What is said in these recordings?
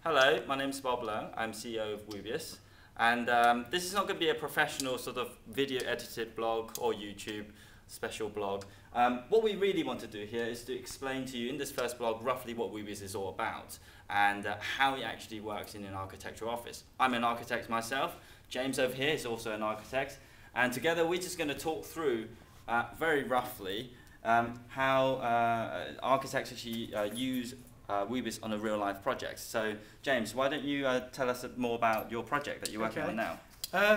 Hello, my name's Bob Leung. I'm CEO of Woobius. And this is not going to be a professional sort of video edited blog or YouTube special blog. What we really want to do here is to explain to you in this first blog roughly what Woobius is all about and how it actually works in an architectural office. I'm an architect myself. James over here is also an architect. And together we're just going to talk through very roughly how architects actually use Woobius on a real life project. So James, why don't you tell us more about your project that you're working on now?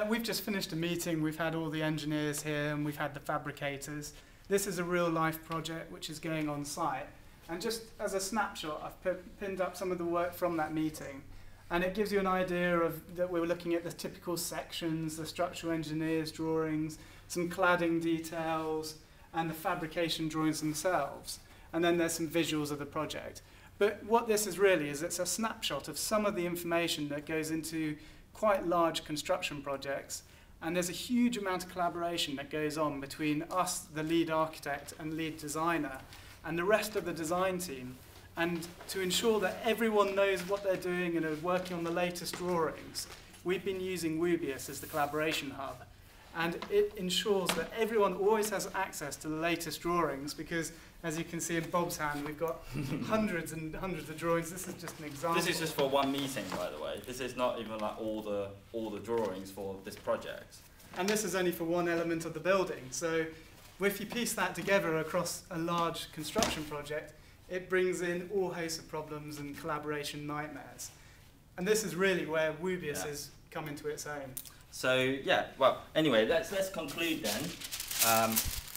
We've just finished a meeting. We've had all the engineers here and we've had the fabricators. This is a real life project which is going on site. And just as a snapshot, I've pinned up some of the work from that meeting. And it gives you an idea of that we're looking at the typical sections, the structural engineers' drawings, some cladding details, and the fabrication drawings themselves. And then there's some visuals of the project. But what this is really is it's a snapshot of some of the information that goes into quite large construction projects. And there's a huge amount of collaboration that goes on between us, the lead architect and lead designer, and the rest of the design team. And to ensure that everyone knows what they're doing and are working on the latest drawings, we've been using Woobius as the collaboration hub. And it ensures that everyone always has access to the latest drawings because, as you can see in Bob's hand, we've got hundreds and hundreds of drawings. This is just an example. This is just for one meeting, by the way. This is not even like all the drawings for this project. And this is only for one element of the building. So if you piece that together across a large construction project, it brings in all hosts of problems and collaboration nightmares. And this is really where Woobius has come into its own. So yeah, well, anyway, let's conclude then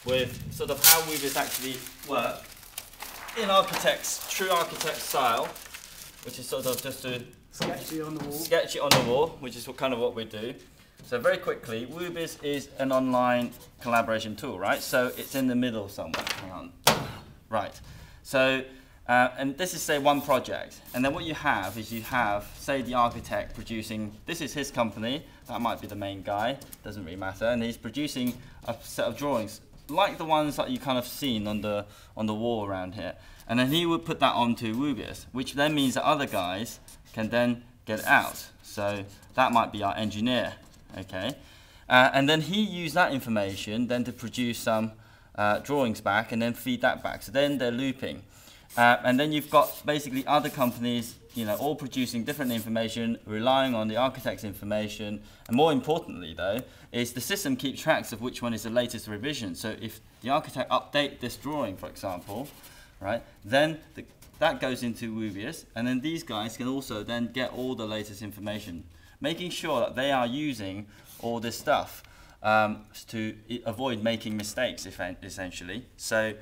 with sort of how Woobius actually work in true architect style, which is sort of just to sketch it on the wall. Sketch it on the wall, which is kind of what we do. So very quickly, Woobius is an online collaboration tool, right? So it's in the middle somewhere. Hang on. Right. So and this is, say, one project. And then what you have is say, the architect producing, this is his company, that might be the main guy, doesn't really matter, and he's producing a set of drawings, like the ones that you kind of seen on the wall around here. And then he would put that onto Woobius, which then means that other guys can then get it out. So that might be our engineer, okay? And then he used that information then to produce some drawings back and then feed that back. So then they're looping. And then you've got basically other companies, all producing different information, relying on the architect's information. And more importantly, though, is the system keeps tracks of which one is the latest revision. So if the architect updates this drawing, for example, right, then that goes into Woobius, and then these guys can also then get all the latest information, making sure that they are using all this stuff to avoid making mistakes, essentially. So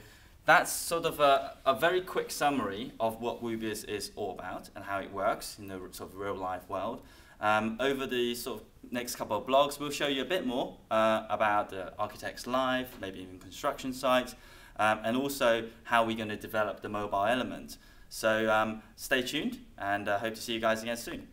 that's sort of a very quick summary of what Woobius is all about and how it works in the sort of real life world. Over the sort of next couple of blogs, we'll show you a bit more about the architect's life, maybe even construction sites, and also how we're going to develop the mobile element. So stay tuned, and hope to see you guys again soon.